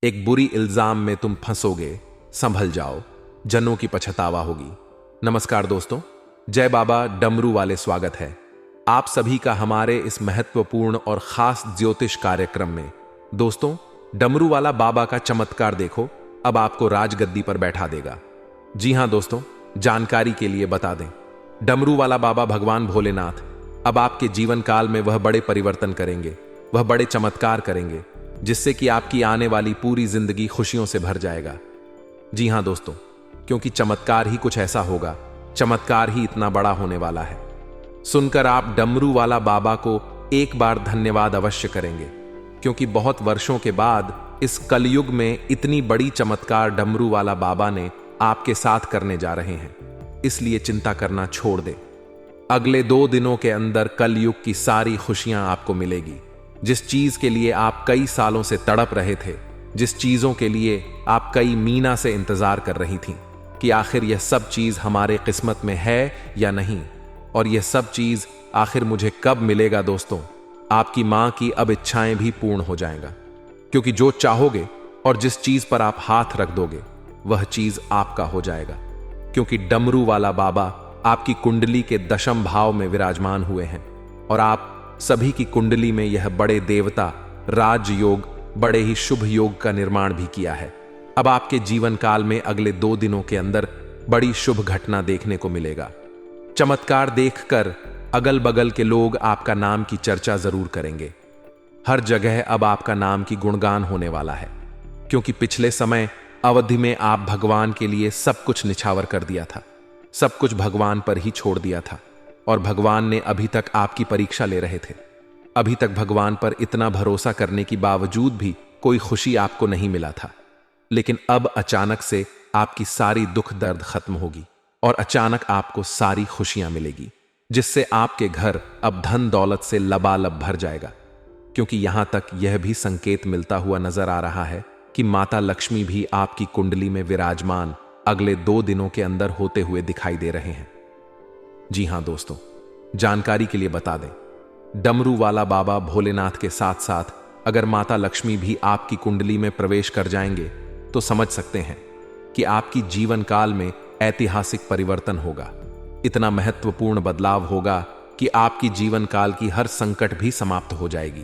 एक बुरी इल्जाम में तुम फंसोगे, संभल जाओ, जनों की पछतावा होगी। नमस्कार दोस्तों, जय बाबा डमरू वाले स्वागत है आप सभी का हमारे इस महत्वपूर्ण और खास ज्योतिष कार्यक्रम में। दोस्तों, डमरू वाला बाबा का चमत्कार देखो, अब आपको राजगद्दी पर बैठा देगा। जी हां दोस्तों, जानकारी के लिए बता दें, डमरू वाला बाबा भगवान भोलेनाथ अब आपके जीवन काल में वह बड़े परिवर्तन करेंगे, वह बड़े चमत्कार करेंगे, जिससे कि आपकी आने वाली पूरी जिंदगी खुशियों से भर जाएगा। जी हां दोस्तों, क्योंकि चमत्कार ही कुछ ऐसा होगा, चमत्कार ही इतना बड़ा होने वाला है। सुनकर आप डमरू वाला बाबा को एक बार धन्यवाद अवश्य करेंगे, क्योंकि बहुत वर्षों के बाद इस कलयुग में इतनी बड़ी चमत्कार डमरू वाला बाबा ने आपके साथ करने जा रहे हैं। इसलिए चिंता करना छोड़ दें। अगले 2 दिनों के अंदर कलयुग की सारी खुशियां आपको मिलेगी। जिस चीज के लिए आप कई सालों से तड़प रहे थे, जिस चीजों के लिए आप कई महीना से इंतजार कर रही थीं कि आखिर यह सब चीज हमारे किस्मत में है या नहीं, और यह सब चीज आखिर मुझे कब मिलेगा। दोस्तों, आपकी मां की अब इच्छाएं भी पूर्ण हो जाएगा, क्योंकि जो चाहोगे और जिस चीज पर आप हाथ रख दोगे वह चीज आपका हो जाएगा, क्योंकि डमरू वाला बाबा आपकी कुंडली के दशम भाव में विराजमान हुए हैं और आप सभी की कुंडली में यह बड़े देवता राजयोग, बड़े ही शुभ योग का निर्माण भी किया है। अब आपके जीवन काल में अगले 2 दिनों के अंदर बड़ी शुभ घटना देखने को मिलेगा। चमत्कार देखकर अगल बगल के लोग आपका नाम की चर्चा जरूर करेंगे। हर जगह अब आपका नाम की गुणगान होने वाला है, क्योंकि पिछले समय अवधि में आप भगवान के लिए सब कुछ निछावर कर दिया था, सब कुछ भगवान पर ही छोड़ दिया था, और भगवान ने अभी तक आपकी परीक्षा ले रहे थे। अभी तक भगवान पर इतना भरोसा करने के बावजूद भी कोई खुशी आपको नहीं मिला था, लेकिन अब अचानक से आपकी सारी दुख दर्द खत्म होगी और अचानक आपको सारी खुशियां मिलेगी, जिससे आपके घर अब धन दौलत से लबालब भर जाएगा। क्योंकि यहां तक यह भी संकेत मिलता हुआ नजर आ रहा है कि माता लक्ष्मी भी आपकी कुंडली में विराजमान अगले 2 दिनों के अंदर होते हुए दिखाई दे रहे हैं। जी हां दोस्तों, जानकारी के लिए बता दें, डमरू वाला बाबा भोलेनाथ के साथ साथ अगर माता लक्ष्मी भी आपकी कुंडली में प्रवेश कर जाएंगे तो समझ सकते हैं कि आपकी जीवन काल में ऐतिहासिक परिवर्तन होगा। इतना महत्वपूर्ण बदलाव होगा कि आपकी जीवन काल की हर संकट भी समाप्त हो जाएगी।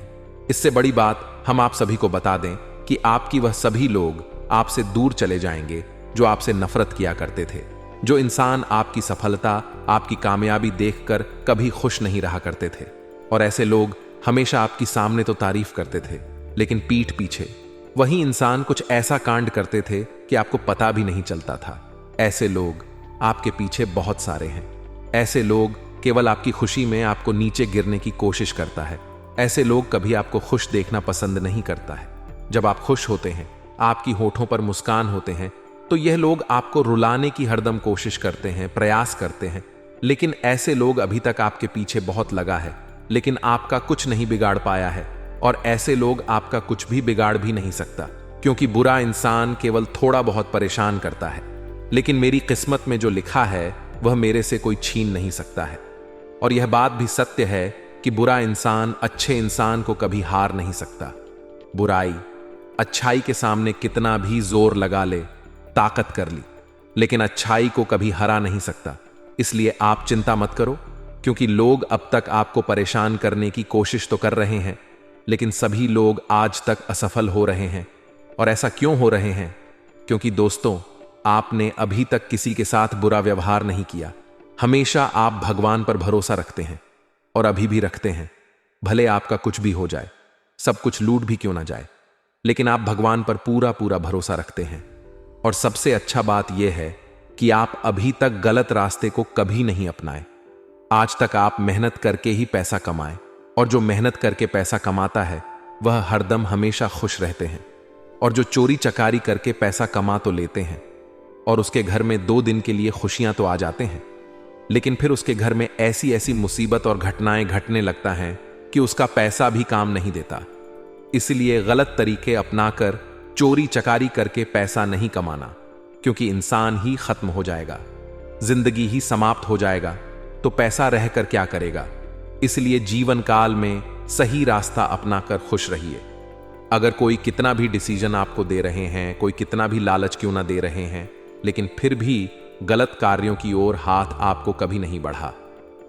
इससे बड़ी बात हम आप सभी को बता दें कि आपकी वह सभी लोग आपसे दूर चले जाएंगे जो आपसे नफरत किया करते थे, जो इंसान आपकी सफलता, आपकी कामयाबी देखकर कभी खुश नहीं रहा करते थे, और ऐसे लोग हमेशा आपकी सामने तो तारीफ करते थे, लेकिन पीठ पीछे वही इंसान कुछ ऐसा कांड करते थे कि आपको पता भी नहीं चलता था। ऐसे लोग आपके पीछे बहुत सारे हैं। ऐसे लोग केवल आपकी खुशी में आपको नीचे गिरने की कोशिश करता है। ऐसे लोग कभी आपको खुश देखना पसंद नहीं करता है। जब आप खुश होते हैं, आपकी होठों पर मुस्कान होते हैं, तो यह लोग आपको रुलाने की हरदम कोशिश करते हैं, प्रयास करते हैं। लेकिन ऐसे लोग अभी तक आपके पीछे बहुत लगा है, लेकिन आपका कुछ नहीं बिगाड़ पाया है, और ऐसे लोग आपका कुछ भी बिगाड़ भी नहीं सकता, क्योंकि बुरा इंसान केवल थोड़ा बहुत परेशान करता है, लेकिन मेरी किस्मत में जो लिखा है वह मेरे से कोई छीन नहीं सकता है। और यह बात भी सत्य है कि बुरा इंसान अच्छे इंसान को कभी हार नहीं सकता। बुराई अच्छाई के सामने कितना भी जोर लगा ले, ताकत कर ली, लेकिन अच्छाई को कभी हरा नहीं सकता। इसलिए आप चिंता मत करो, क्योंकि लोग अब तक आपको परेशान करने की कोशिश तो कर रहे हैं, लेकिन सभी लोग आज तक असफल हो रहे हैं। और ऐसा क्यों हो रहे हैं? क्योंकि दोस्तों, आपने अभी तक किसी के साथ बुरा व्यवहार नहीं किया। हमेशा आप भगवान पर भरोसा रखते हैं, और अभी भी रखते हैं। भले आपका कुछ भी हो जाए, सब कुछ लूट भी क्यों ना जाए, लेकिन आप भगवान पर पूरा पूरा भरोसा रखते हैं। और सबसे अच्छा बात यह है कि आप अभी तक गलत रास्ते को कभी नहीं अपनाए। आज तक आप मेहनत करके ही पैसा कमाए, और जो मेहनत करके पैसा कमाता है वह हरदम हमेशा खुश रहते हैं। और जो चोरी चकारी करके पैसा कमा तो लेते हैं, और उसके घर में 2 दिन के लिए खुशियां तो आ जाते हैं, लेकिन फिर उसके घर में ऐसी ऐसी मुसीबत और घटनाएं घटने लगता है कि उसका पैसा भी काम नहीं देता। इसलिए गलत तरीके अपनाकर चोरी चकारी करके पैसा नहीं कमाना, क्योंकि इंसान ही खत्म हो जाएगा, जिंदगी ही समाप्त हो जाएगा, तो पैसा रहकर क्या करेगा। इसलिए जीवन काल में सही रास्ता अपनाकर खुश रहिए। अगर कोई कितना भी डिसीजन आपको दे रहे हैं, कोई कितना भी लालच क्यों ना दे रहे हैं, लेकिन फिर भी गलत कार्यों की ओर हाथ आपको कभी नहीं बढ़ा,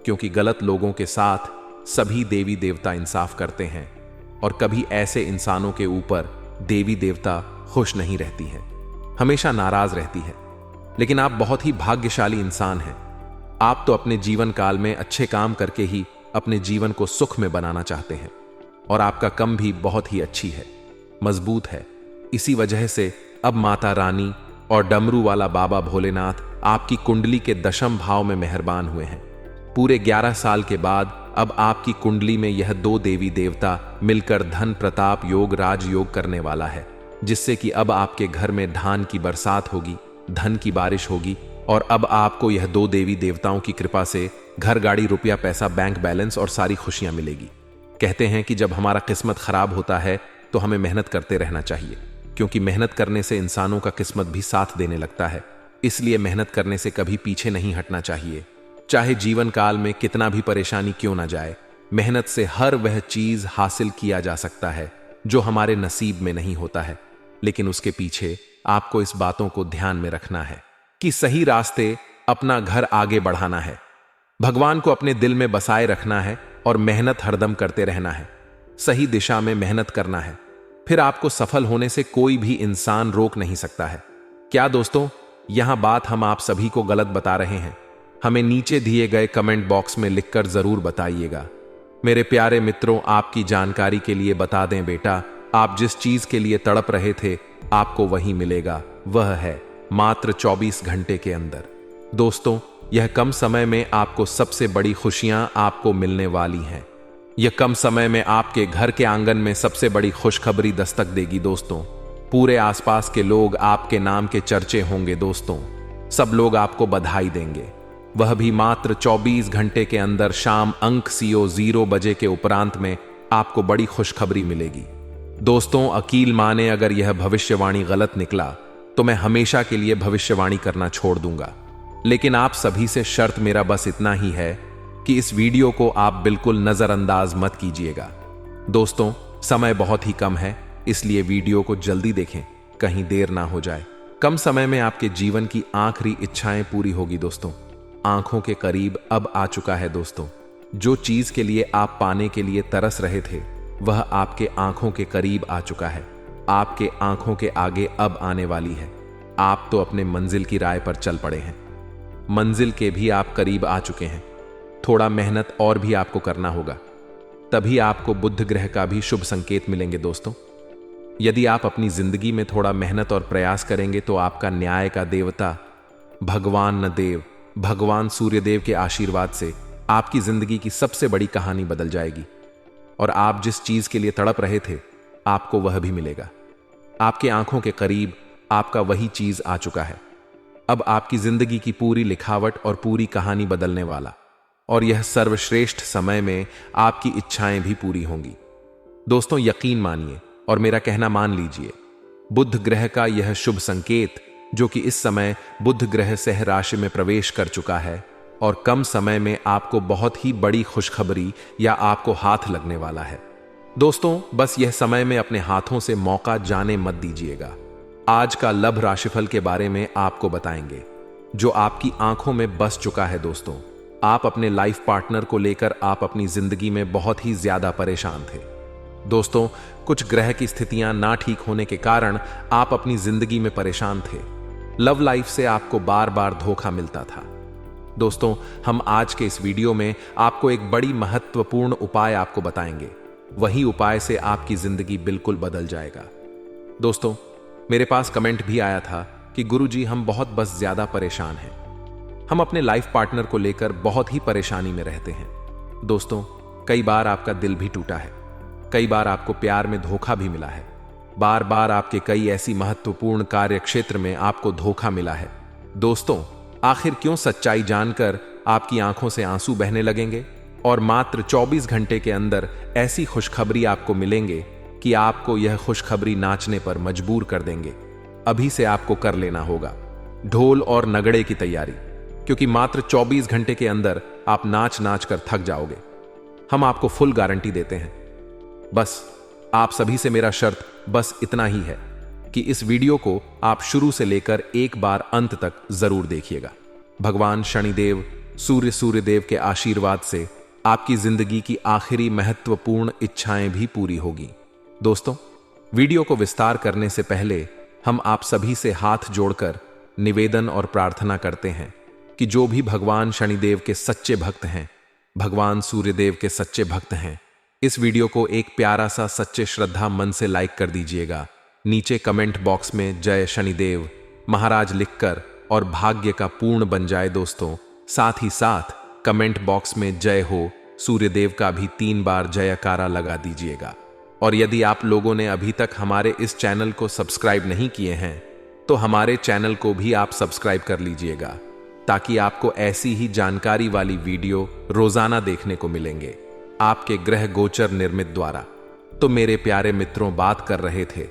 क्योंकि गलत लोगों के साथ सभी देवी देवता इंसाफ करते हैं और कभी ऐसे इंसानों के ऊपर देवी देवता खुश नहीं रहती है, हमेशा नाराज रहती है। लेकिन आप बहुत ही भाग्यशाली इंसान हैं। आप तो अपने जीवन काल में अच्छे काम करके ही अपने जीवन को सुख में बनाना चाहते हैं और आपका कम भी बहुत ही अच्छी है, मजबूत है। इसी वजह से अब माता रानी और डमरू वाला बाबा भोलेनाथ आपकी कुंडली के दशम भाव में मेहरबान हुए हैं। पूरे 11 साल के बाद अब आपकी कुंडली में यह 2 देवी देवता मिलकर धन प्रताप योग राजयोग करने वाला है, जिससे कि अब आपके घर में धान की बरसात होगी, धन की बारिश होगी और अब आपको यह 2 देवी देवताओं की कृपा से घर, गाड़ी, रुपया, पैसा, बैंक बैलेंस और सारी खुशियां मिलेगी। कहते हैं कि जब हमारा किस्मत खराब होता है तो हमें मेहनत करते रहना चाहिए, क्योंकि मेहनत करने से इंसानों का किस्मत भी साथ देने लगता है। इसलिए मेहनत करने से कभी पीछे नहीं हटना चाहिए। चाहे जीवन काल में कितना भी परेशानी क्यों ना जाए, मेहनत से हर वह चीज हासिल किया जा सकता है जो हमारे नसीब में नहीं होता है। लेकिन उसके पीछे आपको इस बातों को ध्यान में रखना है कि सही रास्ते अपना घर आगे बढ़ाना है, भगवान को अपने दिल में बसाए रखना है और मेहनत हरदम करते रहना है। सही दिशा में मेहनत करना है, फिर आपको सफल होने से कोई भी इंसान रोक नहीं सकता है। क्या दोस्तों, यहां बात हम आप सभी को गलत बता रहे हैं? हमें नीचे दिए गए कमेंट बॉक्स में लिखकर जरूर बताइएगा। मेरे प्यारे मित्रों, आपकी जानकारी के लिए बता दें बेटा, आप जिस चीज के लिए तड़प रहे थे आपको वही मिलेगा। वह है मात्र 24 घंटे के अंदर। दोस्तों, यह कम समय में आपको सबसे बड़ी खुशियां आपको मिलने वाली हैं। यह कम समय में आपके घर के आंगन में सबसे बड़ी खुशखबरी दस्तक देगी। दोस्तों, पूरे आसपास के लोग आपके नाम के चर्चे होंगे। दोस्तों, सब लोग आपको बधाई देंगे, वह भी मात्र 24 घंटे के अंदर। शाम अंक CO 0 बजे के उपरांत में आपको बड़ी खुशखबरी मिलेगी। दोस्तों, अकील माने अगर यह भविष्यवाणी गलत निकला तो मैं हमेशा के लिए भविष्यवाणी करना छोड़ दूंगा। लेकिन आप सभी से शर्त मेरा बस इतना ही है कि इस वीडियो को आप बिल्कुल नजरअंदाज मत कीजिएगा। दोस्तों, समय बहुत ही कम है, इसलिए वीडियो को जल्दी देखें, कहीं देर ना हो जाए। कम समय में आपके जीवन की आखिरी इच्छाएं पूरी होगी। दोस्तों, आंखों के करीब अब आ चुका है। दोस्तों, जो चीज के लिए आप पाने के लिए तरस रहे थे वह आपके आंखों के करीब आ चुका है। आपके आंखों के आगे अब आने वाली है। आप तो अपने मंजिल की राह पर चल पड़े हैं, मंजिल के भी आप करीब आ चुके हैं। थोड़ा मेहनत और भी आपको करना होगा, तभी आपको बुध ग्रह का भी शुभ संकेत मिलेंगे। दोस्तों, यदि आप अपनी जिंदगी में थोड़ा मेहनत और प्रयास करेंगे तो आपका न्याय का देवता भगवान नदेव, भगवान सूर्यदेव के आशीर्वाद से आपकी जिंदगी की सबसे बड़ी कहानी बदल जाएगी और आप जिस चीज के लिए तड़प रहे थे आपको वह भी मिलेगा। आपके आंखों के करीब आपका वही चीज आ चुका है। अब आपकी जिंदगी की पूरी लिखावट और पूरी कहानी बदलने वाला, और यह सर्वश्रेष्ठ समय में आपकी इच्छाएं भी पूरी होंगी। दोस्तों, यकीन मानिए और मेरा कहना मान लीजिए, बुध ग्रह का यह शुभ संकेत जो कि इस समय बुध ग्रह सह राशि में प्रवेश कर चुका है और कम समय में आपको बहुत ही बड़ी खुशखबरी या आपको हाथ लगने वाला है। दोस्तों, बस यह समय में अपने हाथों से मौका जाने मत दीजिएगा। आज का लभ राशिफल के बारे में आपको बताएंगे जो आपकी आंखों में बस चुका है। दोस्तों, आप अपने लाइफ पार्टनर को लेकर आप अपनी जिंदगी में बहुत ही ज्यादा परेशान थे। दोस्तों, कुछ ग्रह की स्थितियां ना ठीक होने के कारण आप अपनी जिंदगी में परेशान थे। लव लाइफ से आपको बार बार धोखा मिलता था। दोस्तों, हम आज के इस वीडियो में आपको एक बड़ी महत्वपूर्ण उपाय आपको बताएंगे। वही उपाय से आपकी जिंदगी बिल्कुल बदल जाएगा। दोस्तों, मेरे पास कमेंट भी आया था कि गुरुजी, हम बहुत बस ज्यादा परेशान हैं। हम अपने लाइफ पार्टनर को लेकर बहुत ही परेशानी में रहते हैं। दोस्तों, कई बार आपका दिल भी टूटा है, कई बार आपको प्यार में धोखा भी मिला है, बार बार आपके कई ऐसी महत्वपूर्ण कार्य क्षेत्र में आपको धोखा मिला है। दोस्तों, आखिर क्यों सच्चाई जानकर आपकी आंखों से आंसू बहने लगेंगे और मात्र 24 घंटे के अंदर ऐसी खुशखबरी आपको मिलेंगे कि आपको यह खुशखबरी नाचने पर मजबूर कर देंगे। अभी से आपको कर लेना होगा ढोल और नगड़े की तैयारी, क्योंकि मात्र 24 घंटे के अंदर आप नाच नाच कर थक जाओगे। हम आपको फुल गारंटी देते हैं। बस आप सभी से मेरा शर्त बस इतना ही है कि इस वीडियो को आप शुरू से लेकर एक बार अंत तक जरूर देखिएगा। भगवान शनिदेव सूर्यदेव के आशीर्वाद से आपकी जिंदगी की आखिरी महत्वपूर्ण इच्छाएं भी पूरी होगी। दोस्तों, वीडियो को विस्तार करने से पहले हम आप सभी से हाथ जोड़कर निवेदन और प्रार्थना करते हैं कि जो भी भगवान शनिदेव के सच्चे भक्त हैं, भगवान सूर्यदेव के सच्चे भक्त हैं, इस वीडियो को एक प्यारा सा सच्चे श्रद्धा मन से लाइक कर दीजिएगा। नीचे कमेंट बॉक्स में जय शनिदेव महाराज लिखकर और भाग्य का पूर्ण बन जाए दोस्तों। साथ ही साथ कमेंट बॉक्स में जय हो सूर्यदेव का भी 3 बार जयकारा लगा दीजिएगा। और यदि आप लोगों ने अभी तक हमारे इस चैनल को सब्सक्राइब नहीं किए हैं तो हमारे चैनल को भी आप सब्सक्राइब कर लीजिएगा, ताकि आपको ऐसी ही जानकारी वाली वीडियो रोजाना देखने को मिलेंगे आपके ग्रह गोचर निर्मित द्वारा। तो मेरे प्यारे मित्रों, बात कर रहे थे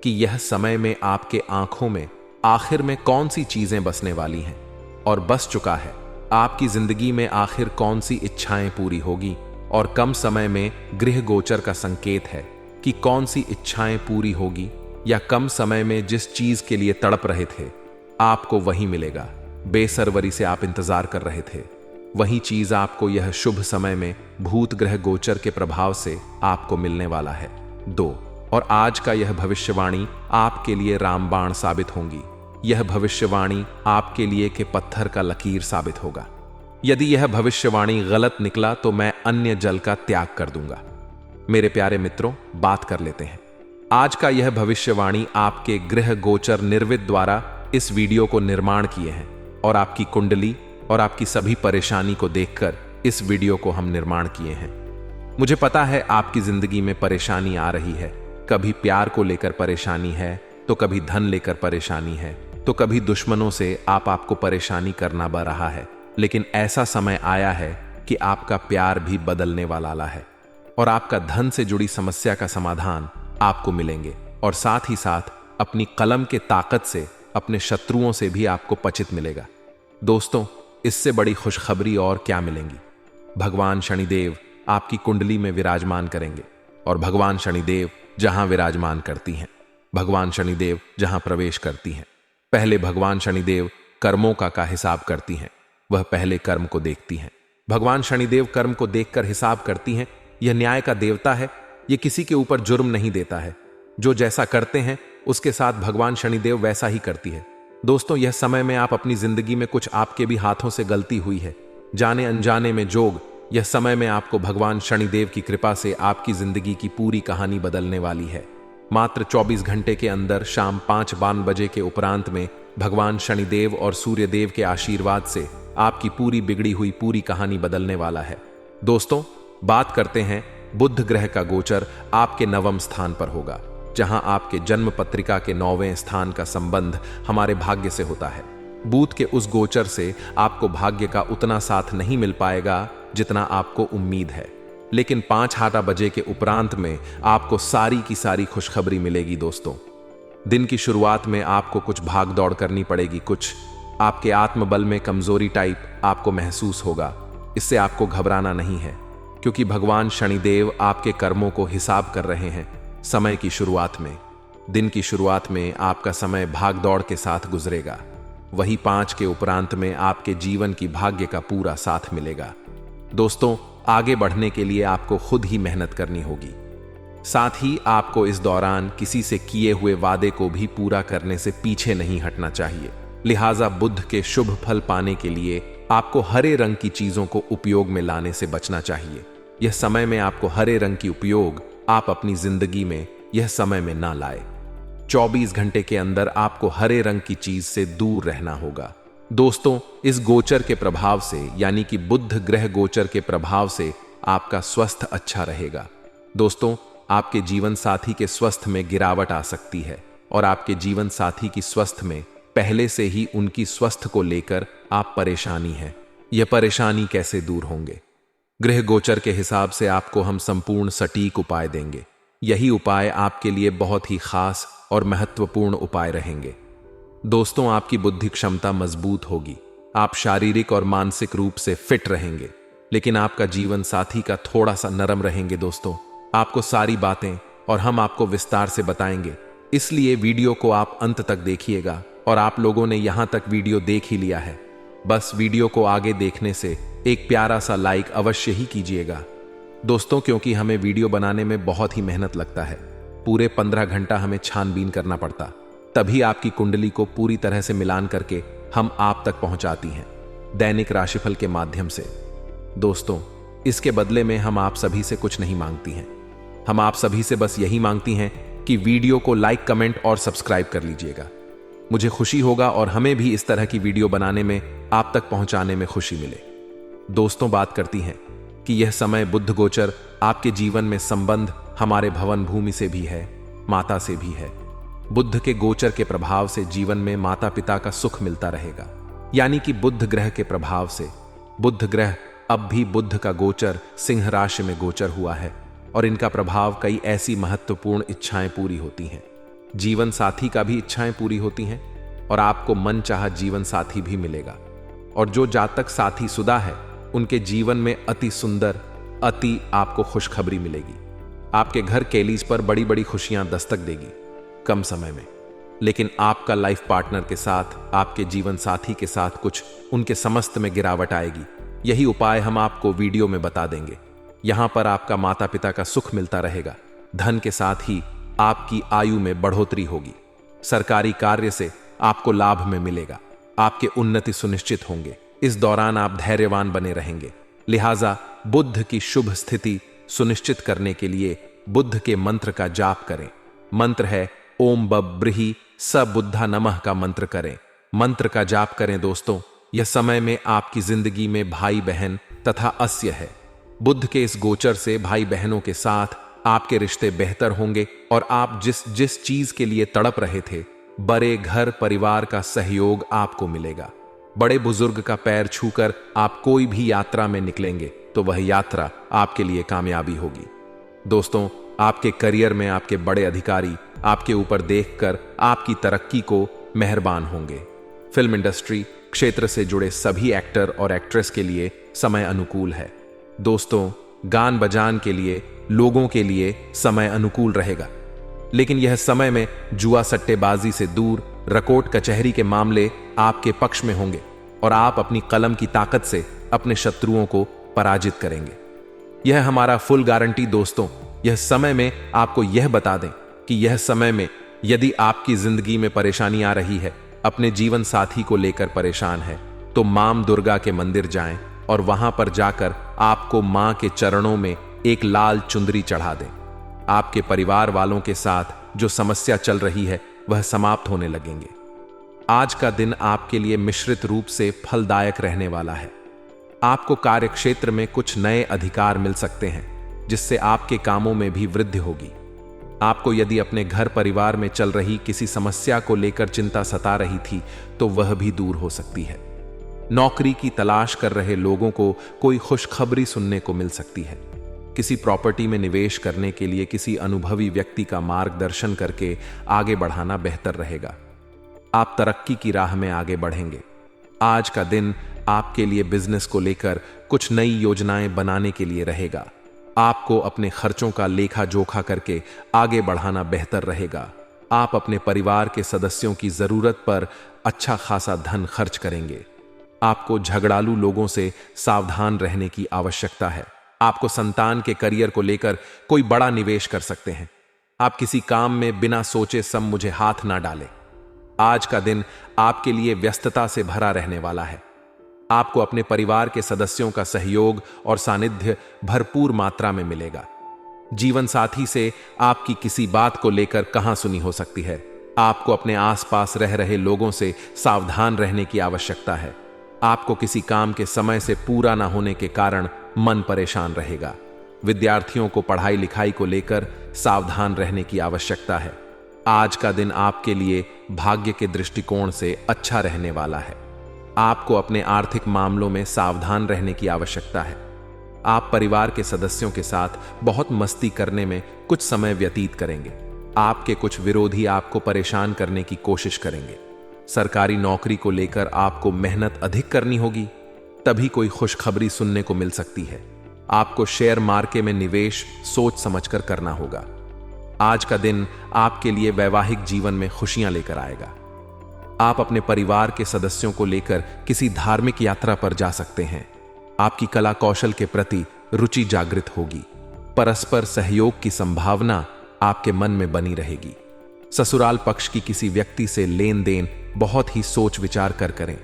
कि यह समय में आपके आंखों में आखिर में कौन सी चीजें बसने वाली हैं और बस चुका है। आपकी जिंदगी में आखिर कौन सी इच्छाएं पूरी होगी और कम समय में गृह गोचर का संकेत है कि कौन सी इच्छाएं पूरी होगी, या कम समय में जिस चीज के लिए तड़प रहे थे आपको वही मिलेगा। बेसरवरी से आप इंतजार कर रहे थे, वही चीज आपको यह शुभ समय में भूत ग्रह गोचर के प्रभाव से आपको मिलने वाला है। 2 और आज का यह भविष्यवाणी आपके लिए रामबाण साबित होंगी। यह भविष्यवाणी आपके लिए के पत्थर का लकीर साबित होगा। यदि यह भविष्यवाणी गलत निकला तो मैं अन्य जल का त्याग कर दूंगा। मेरे प्यारे मित्रों, बात कर लेते हैं। आज का यह भविष्यवाणी आपके गृह गोचर निर्वित द्वारा इस वीडियो को निर्माण किए हैं और आपकी कुंडली और आपकी सभी परेशानी को देखकर इस वीडियो को हम निर्माण किए हैं। मुझे पता है आपकी जिंदगी में परेशानी आ रही है। कभी प्यार को लेकर परेशानी है, तो कभी धन लेकर परेशानी है, तो कभी दुश्मनों से आपको परेशानी करना पड़ रहा है। लेकिन ऐसा समय आया है कि आपका प्यार भी बदलने वाला है और आपका धन से जुड़ी समस्या का समाधान आपको मिलेंगे। और साथ ही साथ अपनी कलम के ताकत से अपने शत्रुओं से भी आपको पचित मिलेगा। दोस्तों, इससे बड़ी खुशखबरी और क्या मिलेंगी। भगवान शनिदेव आपकी कुंडली में विराजमान करेंगे और भगवान शनिदेव जहां विराजमान करती हैं, भगवान शनिदेव जहां प्रवेश करती हैं, पहले भगवान शनिदेव कर्मों का हिसाब करती हैं। वह पहले कर्म को देखती हैं। भगवान शनिदेव कर्म को देखकर हिसाब करती हैं। यह न्याय का देवता है। यह किसी के ऊपर जुर्म नहीं देता है। जो जैसा करते हैं उसके साथ भगवान शनिदेव वैसा ही करती है। दोस्तों, यह समय में आप अपनी जिंदगी में कुछ आपके भी हाथों से गलती हुई है, जाने अनजाने में जोग, यह समय में आपको भगवान शनिदेव की कृपा से आपकी जिंदगी की पूरी कहानी बदलने वाली है। मात्र 24 घंटे के अंदर शाम 5-52 बजे के उपरांत में भगवान शनिदेव और सूर्यदेव के आशीर्वाद से आपकी पूरी बिगड़ी हुई पूरी कहानी बदलने वाला है। दोस्तों, बात करते हैं बुध ग्रह का गोचर आपके 9वें स्थान पर होगा, जहां आपके जन्म पत्रिका के 9वें स्थान का संबंध हमारे भाग्य से होता है। बुध के उस गोचर से आपको भाग्य का उतना साथ नहीं मिल पाएगा जितना आपको उम्मीद है, लेकिन 5-8 बजे के उपरांत में आपको सारी की सारी खुशखबरी मिलेगी। दोस्तों, दिन की शुरुआत में आपको कुछ भाग दौड़ करनी पड़ेगी, कुछ आपके आत्मबल में कमजोरी टाइप आपको महसूस होगा। इससे आपको घबराना नहीं है, क्योंकि भगवान शनिदेव आपके कर्मों को हिसाब कर रहे हैं। समय की शुरुआत में, दिन की शुरुआत में आपका समय भाग दौड़ के साथ गुजरेगा। वही 5 के उपरांत में आपके जीवन की भाग्य का पूरा साथ मिलेगा। दोस्तों, आगे बढ़ने के लिए आपको खुद ही मेहनत करनी होगी। साथ ही आपको इस दौरान किसी से किए हुए वादे को भी पूरा करने से पीछे नहीं हटना चाहिए। लिहाजा बुध के शुभ फल पाने के लिए आपको हरे रंग की चीजों को उपयोग में लाने से बचना चाहिए। यह समय में आपको हरे रंग की उपयोग आप अपनी जिंदगी में यह समय में ना लाए। 24 घंटे के अंदर आपको हरे रंग की चीज से दूर रहना होगा। दोस्तों, इस गोचर के प्रभाव से, यानी कि बुध ग्रह गोचर के प्रभाव से आपका स्वास्थ्य अच्छा रहेगा। दोस्तों, आपके जीवन साथी के स्वास्थ्य में गिरावट आ सकती है और आपके जीवन साथी की स्वास्थ्य में पहले से ही उनकी स्वास्थ्य को लेकर आप परेशानी है। यह परेशानी कैसे दूर होंगे? गृह गोचर के हिसाब से आपको हम संपूर्ण सटीक उपाय देंगे। यही उपाय आपके लिए बहुत ही खास और महत्वपूर्ण उपाय रहेंगे। दोस्तों, आपकी बुद्धि क्षमता मजबूत होगी, आप शारीरिक और मानसिक रूप से फिट रहेंगे, लेकिन आपका जीवन साथी का थोड़ा सा नरम रहेंगे। दोस्तों, आपको सारी बातें और हम आपको विस्तार से बताएंगे, इसलिए वीडियो को आप अंत तक देखिएगा। और आप लोगों ने यहां तक वीडियो देख ही लिया है, बस वीडियो को आगे देखने से एक प्यारा सा लाइक अवश्य ही कीजिएगा दोस्तों, क्योंकि हमें वीडियो बनाने में बहुत ही मेहनत लगता है। पूरे 15 घंटा हमें छानबीन करना पड़ता, तभी आपकी कुंडली को पूरी तरह से मिलान करके हम आप तक पहुंचाती हैं दैनिक राशिफल के माध्यम से। दोस्तों, इसके बदले में हम आप सभी से कुछ नहीं मांगती हैं। हम आप सभी से बस यही मांगती हैं कि वीडियो को लाइक, कमेंट और सब्सक्राइब कर लीजिएगा। मुझे खुशी होगा और हमें भी इस तरह की वीडियो बनाने में, आप तक पहुंचाने में खुशी मिले। दोस्तों, बात करती हैं कि यह समय बुध गोचर आपके जीवन में संबंध हमारे भवन भूमि से भी है, माता से भी है। बुध के गोचर के प्रभाव से जीवन में माता पिता का सुख मिलता रहेगा, यानी कि बुध ग्रह के प्रभाव से। बुध ग्रह अब भी बुध का गोचर सिंह राशि में गोचर हुआ है और इनका प्रभाव कई ऐसी महत्वपूर्ण इच्छाएं पूरी होती हैं। जीवन साथी का भी इच्छाएं पूरी होती हैं और आपको मनचाहा जीवन साथी भी मिलेगा। और जो जातक साथी सुदा है, उनके जीवन में अति सुंदर, अति आपको खुशखबरी मिलेगी। आपके घर केलीज पर बड़ी बड़ी खुशियां दस्तक देगी कम समय में। लेकिन आपका लाइफ पार्टनर के साथ, आपके जीवन साथी के साथ कुछ उनके समस्त में गिरावट आएगी। यही उपाय हम आपको वीडियो में बता देंगे। यहां पर आपका माता पिता का सुख मिलता रहेगा, धन के साथ ही आपकी आयु में बढ़ोतरी होगी। सरकारी कार्य से आपको लाभ में मिलेगा, आपके उन्नति सुनिश्चित होंगे। इस दौरान आप धैर्यवान बने रहेंगे। लिहाजा बुध की शुभ स्थिति सुनिश्चित करने के लिए बुध के मंत्र का जाप करें। मंत्र है ओम बब्रही स बुद्धा नमः का मंत्र करें। मंत्र का जाप करें दोस्तों। यह समय में आपकी जिंदगी में भाई बहन तथा अस्य है। बुध के इस गोचर से भाई बहनों के साथ आपके रिश्ते बेहतर होंगे और आप जिस जिस चीज के लिए तड़प रहे थे, बड़े घर परिवार का सहयोग आपको मिलेगा। बड़े बुजुर्ग का पैर छूकर आप कोई भी यात्रा में निकलेंगे तो वह यात्रा आपके लिए कामयाबी होगी। दोस्तों, आपके करियर में आपके बड़े अधिकारी आपके ऊपर देखकर आपकी तरक्की को मेहरबान होंगे। फिल्म इंडस्ट्री क्षेत्र से जुड़े सभी एक्टर और एक्ट्रेस के लिए समय अनुकूल है। दोस्तों, गान बजान के लिए लोगों के लिए समय अनुकूल रहेगा, लेकिन यह समय में जुआ सट्टेबाजी से दूर, रकोट कचहरी के मामले आपके पक्ष में होंगे और आप अपनी कलम की ताकत से अपने शत्रुओं को पराजित करेंगे। यह हमारा फुल गारंटी दोस्तों। यह समय में आपको यह बता दें कि यह समय में यदि आपकी जिंदगी में परेशानी आ रही है, अपने जीवन साथी को लेकर परेशान है, तो मां दुर्गा के मंदिर जाएं और वहां पर जाकर आपको मां के चरणों में एक लाल चुंदरी चढ़ा दें। आपके परिवार वालों के साथ जो समस्या चल रही है वह समाप्त होने लगेंगे। आज का दिन आपके लिए मिश्रित रूप से फलदायक रहने वाला है। आपको कार्यक्षेत्र में कुछ नए अधिकार मिल सकते हैं, जिससे आपके कामों में भी वृद्धि होगी। आपको यदि अपने घर परिवार में चल रही किसी समस्या को लेकर चिंता सता रही थी, तो वह भी दूर हो सकती है। नौकरी की तलाश कर रहे लोगों को कोई खुशखबरी सुनने को मिल सकती है। किसी प्रॉपर्टी में निवेश करने के लिए किसी अनुभवी व्यक्ति का मार्गदर्शन करके आगे बढ़ाना बेहतर रहेगा। आप तरक्की की राह में आगे बढ़ेंगे। आज का दिन आपके लिए बिजनेस को लेकर कुछ नई योजनाएं बनाने के लिए रहेगा। आपको अपने खर्चों का लेखा जोखा करके आगे बढ़ाना बेहतर रहेगा। आप अपने परिवार के सदस्यों की जरूरत पर अच्छा खासा धन खर्च करेंगे। आपको झगड़ालू लोगों से सावधान रहने की आवश्यकता है। आपको संतान के करियर को लेकर कोई बड़ा निवेश कर सकते हैं। आप किसी काम में बिना सोचे मुझे हाथ ना डालें। आज का दिन आपके लिए व्यस्तता से भरा रहने वाला है। आपको अपने परिवार के सदस्यों का सहयोग और सानिध्य भरपूर मात्रा में मिलेगा। जीवन साथी से आपकी किसी बात को लेकर कहां सुनी हो सकती है। आपको अपने आसपास रह रहे लोगों से सावधान रहने की आवश्यकता है। आपको किसी काम के समय से पूरा ना होने के कारण मन परेशान रहेगा। विद्यार्थियों को पढ़ाई लिखाई को लेकर सावधान रहने की आवश्यकता है। आज का दिन आपके लिए भाग्य के दृष्टिकोण से अच्छा रहने वाला है। आपको अपने आर्थिक मामलों में सावधान रहने की आवश्यकता है। आप परिवार के सदस्यों के साथ बहुत मस्ती करने में कुछ समय व्यतीत करेंगे। आपके कुछ विरोधी आपको परेशान करने की कोशिश करेंगे। सरकारी नौकरी को लेकर आपको मेहनत अधिक करनी होगी, तभी कोई खुशखबरी सुनने को मिल सकती है। आपको शेयर मार्केट में निवेश सोच समझकर करना होगा। आज का दिन आपके लिए वैवाहिक जीवन में खुशियां लेकर आएगा। आप अपने परिवार के सदस्यों को लेकर किसी धार्मिक यात्रा पर जा सकते हैं। आपकी कला कौशल के प्रति रुचि जागृत होगी। परस्पर सहयोग की संभावना आपके मन में बनी रहेगी। ससुराल पक्ष की किसी व्यक्ति से लेन देन बहुत ही सोच विचार कर करें।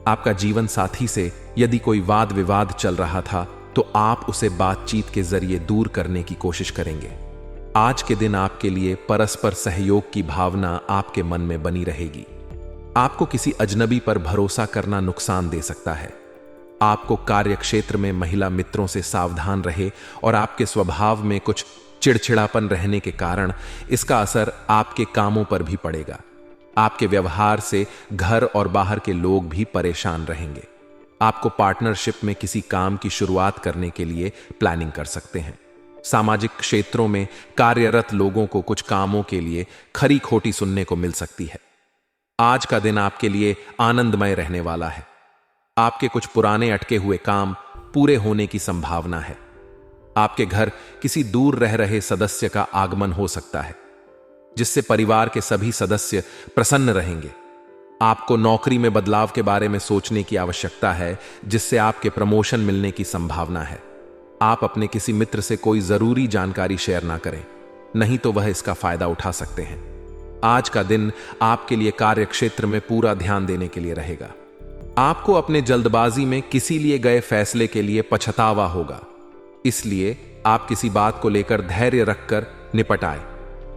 आपका जीवन साथी से यदि कोई वाद विवाद चल रहा था तो आप उसे बातचीत के जरिए दूर करने की कोशिश करेंगे। आज के दिन आपके लिए परस्पर सहयोग की भावना आपके मन में बनी रहेगी। आपको किसी अजनबी पर भरोसा करना नुकसान दे सकता है। आपको कार्य क्षेत्र में महिला मित्रों से सावधान रहे और आपके स्वभाव में कुछ चिड़चिड़ापन रहने के कारण इसका असर आपके कामों पर भी पड़ेगा। आपके व्यवहार से घर और बाहर के लोग भी परेशान रहेंगे। आपको पार्टनरशिप में किसी काम की शुरुआत करने के लिए प्लानिंग कर सकते हैं। सामाजिक क्षेत्रों में कार्यरत लोगों को कुछ कामों के लिए खरी खोटी सुनने को मिल सकती है। आज का दिन आपके लिए आनंदमय रहने वाला है। आपके कुछ पुराने अटके हुए काम पूरे होने की संभावना है। आपके घर किसी दूर रह रहे सदस्य का आगमन हो सकता है, जिससे परिवार के सभी सदस्य प्रसन्न रहेंगे। आपको नौकरी में बदलाव के बारे में सोचने की आवश्यकता है, जिससे आपके प्रमोशन मिलने की संभावना है। आप अपने किसी मित्र से कोई जरूरी जानकारी शेयर ना करें, नहीं तो वह इसका फायदा उठा सकते हैं। आज का दिन आपके लिए कार्य क्षेत्र में पूरा ध्यान देने के लिए रहेगा। आपको अपने जल्दबाजी में किसी लिए गए फैसले के लिए पछतावा होगा, इसलिए आप किसी बात को लेकर धैर्य रखकर निपट आए।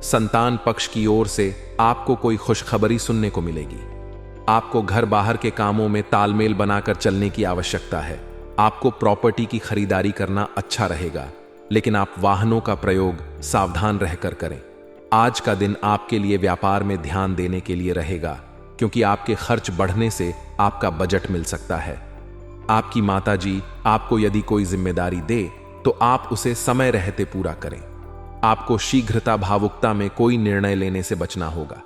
संतान पक्ष की ओर से आपको कोई खुशखबरी सुनने को मिलेगी। आपको घर बाहर के कामों में तालमेल बनाकर चलने की आवश्यकता है। आपको प्रॉपर्टी की खरीदारी करना अच्छा रहेगा, लेकिन आप वाहनों का प्रयोग सावधान रहकर करें। आज का दिन आपके लिए व्यापार में ध्यान देने के लिए रहेगा, क्योंकि आपके खर्च बढ़ने से आपका बजट मिल सकता है। आपकी माताजी आपको यदि कोई जिम्मेदारी दे तो आप उसे समय रहते पूरा करें। आपको शीघ्रता भावुकता में कोई निर्णय लेने से बचना होगा।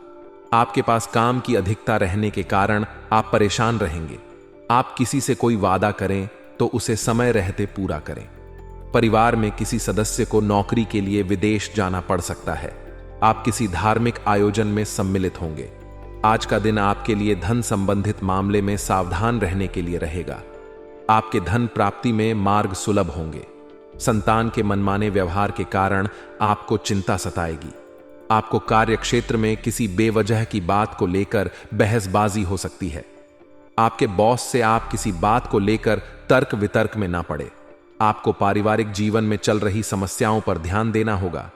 आपके पास काम की अधिकता रहने के कारण आप परेशान रहेंगे। आप किसी से कोई वादा करें तो उसे समय रहते पूरा करें। परिवार में किसी सदस्य को नौकरी के लिए विदेश जाना पड़ सकता है। आप किसी धार्मिक आयोजन में सम्मिलित होंगे। आज का दिन आपके लिए धन संबंधित मामले में सावधान रहने के लिए रहेगा। आपके धन प्राप्ति में मार्ग सुलभ होंगे। संतान के मनमाने व्यवहार के कारण आपको चिंता सताएगी। आपको कार्य क्षेत्र में किसी बेवजह की बात को लेकर बहसबाजी हो सकती है। आपके बॉस से आप किसी बात को लेकर तर्क वितर्क में ना पड़े। आपको पारिवारिक जीवन में चल रही समस्याओं पर ध्यान देना होगा,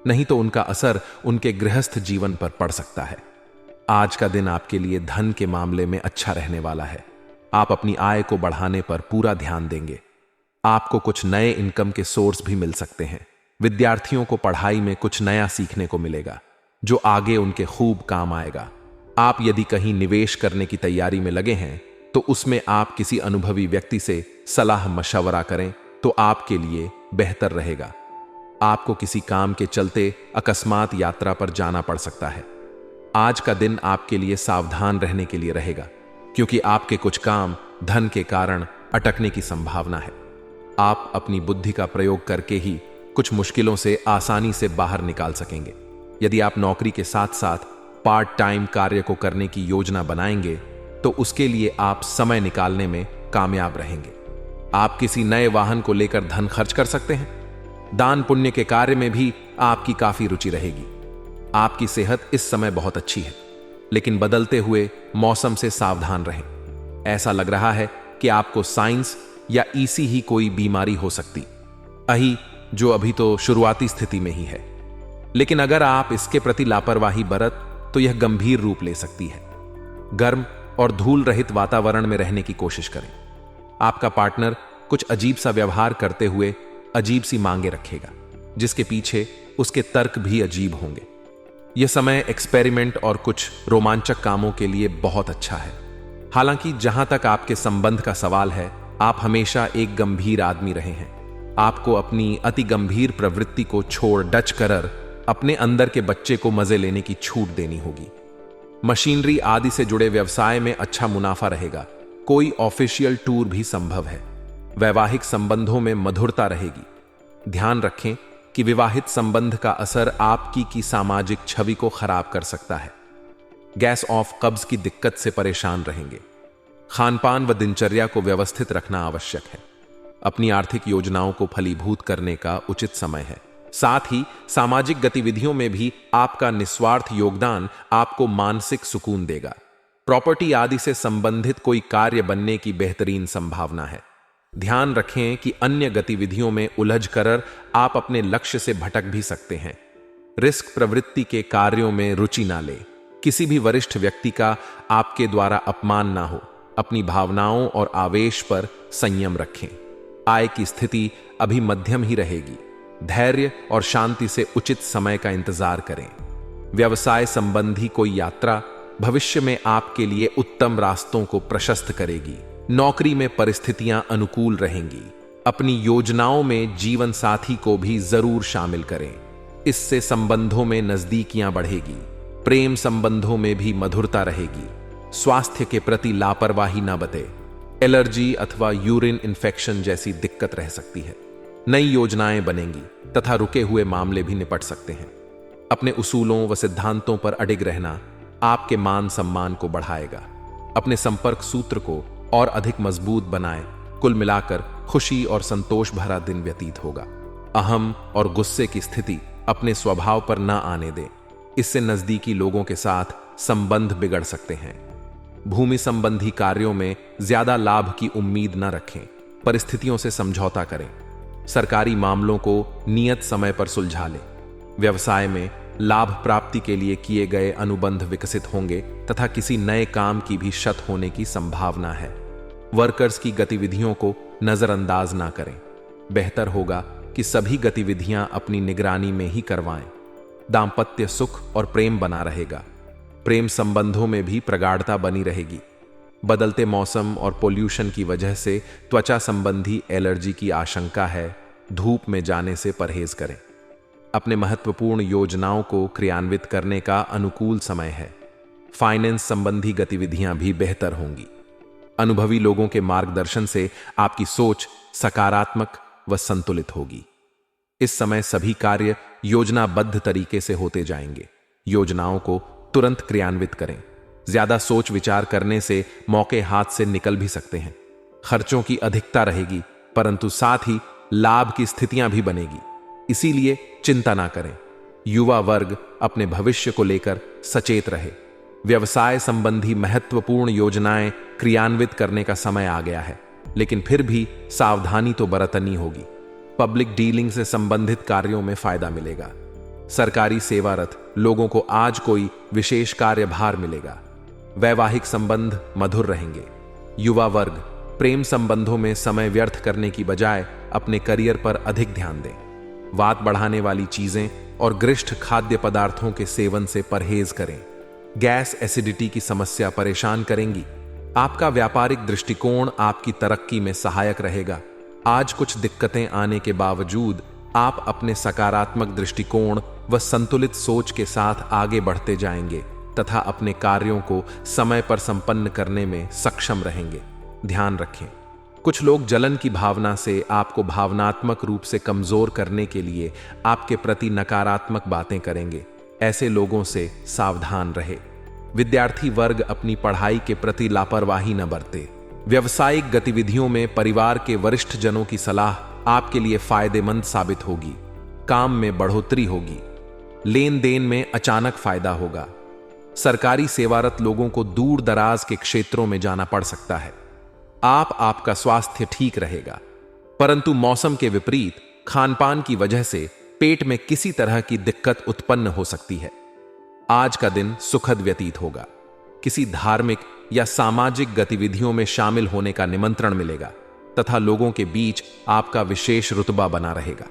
नहीं तो उनका असर उनके गृहस्थ जीवन पर पड़ सकता है। आज का दिन आपके लिए धन के मामले में अच्छा रहने वाला है। आप अपनी आय को बढ़ाने पर पूरा ध्यान देंगे। आपको कुछ नए इनकम के सोर्स भी मिल सकते हैं। विद्यार्थियों को पढ़ाई में कुछ नया सीखने को मिलेगा, जो आगे उनके खूब काम आएगा। आप यदि कहीं निवेश करने की तैयारी में लगे हैं तो उसमें आप किसी अनुभवी व्यक्ति से सलाह मशवरा करें तो आपके लिए बेहतर रहेगा। आपको किसी काम के चलते अकस्मात यात्रा पर जाना पड़ सकता है। आज का दिन आपके लिए सावधान रहने के लिए रहेगा, क्योंकि आपके कुछ काम धन के कारण अटकने की संभावना है। आप अपनी बुद्धि का प्रयोग करके ही कुछ मुश्किलों से आसानी से बाहर निकाल सकेंगे। यदि आप नौकरी के साथ साथ पार्ट टाइम कार्य को करने की योजना बनाएंगे तो उसके लिए आप समय निकालने में कामयाब रहेंगे। आप किसी नए वाहन को लेकर धन खर्च कर सकते हैं। दान पुण्य के कार्य में भी आपकी काफी रुचि रहेगी। आपकी सेहत इस समय बहुत अच्छी है, लेकिन बदलते हुए मौसम से सावधान रहें। ऐसा लग रहा है कि आपको साइंस या ईसी ही कोई बीमारी हो सकती अही, जो अभी तो शुरुआती स्थिति में ही है, लेकिन अगर आप इसके प्रति लापरवाही बरत तो यह गंभीर रूप ले सकती है। गर्म और धूल रहित वातावरण में रहने की कोशिश करें। आपका पार्टनर कुछ अजीब सा व्यवहार करते हुए अजीब सी मांगे रखेगा, जिसके पीछे उसके तर्क भी अजीब होंगे। यह समय एक्सपेरिमेंट और कुछ रोमांचक कामों के लिए बहुत अच्छा है। हालांकि जहां तक आपके संबंध का सवाल है, आप हमेशा एक गंभीर आदमी रहे हैं। आपको अपनी अति गंभीर प्रवृत्ति को छोड़ डच कर अपने अंदर के बच्चे को मजे लेने की छूट देनी होगी। मशीनरी आदि से जुड़े व्यवसाय में अच्छा मुनाफा रहेगा। कोई ऑफिशियल टूर भी संभव है। वैवाहिक संबंधों में मधुरता रहेगी। ध्यान रखें कि विवाहित संबंध का असर आपकी की सामाजिक छवि को खराब कर सकता है। गैस ऑफ कब्ज की दिक्कत से परेशान रहेंगे। खानपान व दिनचर्या को व्यवस्थित रखना आवश्यक है। अपनी आर्थिक योजनाओं को फलीभूत करने का उचित समय है। साथ ही सामाजिक गतिविधियों में भी आपका निस्वार्थ योगदान आपको मानसिक सुकून देगा। प्रॉपर्टी आदि से संबंधित कोई कार्य बनने की बेहतरीन संभावना है। ध्यान रखें कि अन्य गतिविधियों में उलझ कर आप अपने लक्ष्य से भटक भी सकते हैं। रिस्क प्रवृत्ति के कार्यों में रुचि ना लें। किसी भी वरिष्ठ व्यक्ति का आपके द्वारा अपमान ना हो। अपनी भावनाओं और आवेश पर संयम रखें। आय की स्थिति अभी मध्यम ही रहेगी। धैर्य और शांति से उचित समय का इंतजार करें। व्यवसाय संबंधी कोई यात्रा भविष्य में आपके लिए उत्तम रास्तों को प्रशस्त करेगी। नौकरी में परिस्थितियां अनुकूल रहेंगी। अपनी योजनाओं में जीवन साथी को भी जरूर शामिल करें। इससे संबंधों में नजदीकियां बढ़ेगी। प्रेम संबंधों में भी मधुरता रहेगी। स्वास्थ्य के प्रति लापरवाही ना बरतें। एलर्जी अथवा यूरिन इन्फेक्शन जैसी दिक्कत रह सकती है। नई योजनाएं बनेंगी तथा रुके हुए मामले भी निपट सकते हैं। अपने उसूलों व सिद्धांतों पर अडिग रहना आपके मान सम्मान को बढ़ाएगा। अपने संपर्क सूत्र को और अधिक मजबूत बनाएं। कुल मिलाकर खुशी और संतोष भरा दिन व्यतीत होगा। अहम और गुस्से की स्थिति अपने स्वभाव पर न आने दें। इससे नजदीकी लोगों के साथ संबंध बिगड़ सकते हैं। भूमि संबंधी कार्यों में ज्यादा लाभ की उम्मीद न रखें। परिस्थितियों से समझौता करें। सरकारी मामलों को नियत समय पर सुलझा लें। व्यवसाय में लाभ प्राप्ति के लिए किए गए अनुबंध विकसित होंगे तथा किसी नए काम की भी शत होने की संभावना है। वर्कर्स की गतिविधियों को नजरअंदाज ना करें। बेहतर होगा कि सभी गतिविधियां अपनी निगरानी में ही करवाएं। दांपत्य सुख और प्रेम बना रहेगा। प्रेम संबंधों में भी प्रगाढ़ता बनी रहेगी। बदलते मौसम और पोल्यूशन की वजह से त्वचा संबंधी एलर्जी की आशंका है। धूप में जाने से परहेज करें। अपने महत्वपूर्ण योजनाओं को क्रियान्वित करने का अनुकूल समय है। फाइनेंस संबंधी गतिविधियां भी बेहतर होंगी। अनुभवी लोगों के मार्गदर्शन से आपकी सोच सकारात्मक व संतुलित होगी। इस समय सभी कार्य योजनाबद्ध तरीके से होते जाएंगे। योजनाओं को तुरंत क्रियान्वित करें। ज्यादा सोच विचार करने से मौके हाथ से निकल भी सकते हैं। खर्चों की अधिकता रहेगी, परंतु साथ ही लाभ की स्थितियां भी बनेगी। इसीलिए चिंता ना करें। युवा वर्ग अपने भविष्य को लेकर सचेत रहे। व्यवसाय संबंधी महत्वपूर्ण योजनाएं क्रियान्वित करने का समय आ गया है, लेकिन फिर भी सावधानी तो बरतनी होगी। पब्लिक डीलिंग से संबंधित कार्यों में फायदा मिलेगा। सरकारी सेवारत लोगों को आज कोई विशेष कार्यभार मिलेगा। वैवाहिक संबंध मधुर रहेंगे। युवा वर्ग प्रेम संबंधों में समय व्यर्थ करने की बजाय अपने करियर पर अधिक ध्यान दें। वात बढ़ाने वाली चीजें और गरिष्ठ खाद्य पदार्थों के सेवन से परहेज करें। गैस एसिडिटी की समस्या परेशान करेंगी। आपका व्यापारिक दृष्टिकोण आपकी तरक्की में सहायक रहेगा। आज कुछ दिक्कतें आने के बावजूद आप अपने सकारात्मक दृष्टिकोण व संतुलित सोच के साथ आगे बढ़ते जाएंगे तथा अपने कार्यों को समय पर संपन्न करने में सक्षम रहेंगे। ध्यान रखें, कुछ लोग जलन की भावना से आपको भावनात्मक रूप से कमजोर करने के लिए आपके प्रति नकारात्मक बातें करेंगे। ऐसे लोगों से सावधान रहे। विद्यार्थी वर्ग अपनी पढ़ाई के प्रति लापरवाही न बरते। व्यावसायिक गतिविधियों में परिवार के वरिष्ठ जनों की सलाह आपके लिए फायदेमंद साबित होगी। काम में बढ़ोतरी होगी। लेन देन में अचानक फायदा होगा। सरकारी सेवारत लोगों को दूर दराज के क्षेत्रों में जाना पड़ सकता है। आपका स्वास्थ्य ठीक रहेगा, परंतु मौसम के विपरीत खानपान की वजह से पेट में किसी तरह की दिक्कत उत्पन्न हो सकती है। आज का दिन सुखद व्यतीत होगा। किसी धार्मिक या सामाजिक गतिविधियों में शामिल होने का निमंत्रण मिलेगा तथा लोगों के बीच आपका विशेष रुतबा बना रहेगा।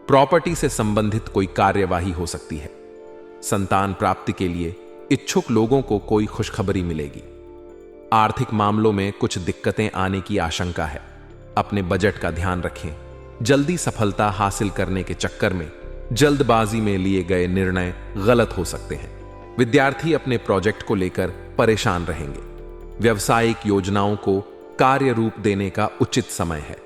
प्रॉपर्टी से संबंधित कोई कार्यवाही हो सकती है। संतान प्राप्ति के लिए इच्छुक लोगों को कोई खुशखबरी मिलेगी। आर्थिक मामलों में कुछ दिक्कतें आने की आशंका है। अपने बजट का ध्यान रखें। जल्दी सफलता हासिल करने के चक्कर में जल्दबाजी में लिए गए निर्णय गलत हो सकते हैं। विद्यार्थी अपने प्रोजेक्ट को लेकर परेशान रहेंगे। व्यावसायिक योजनाओं को कार्य रूप देने का उचित समय है।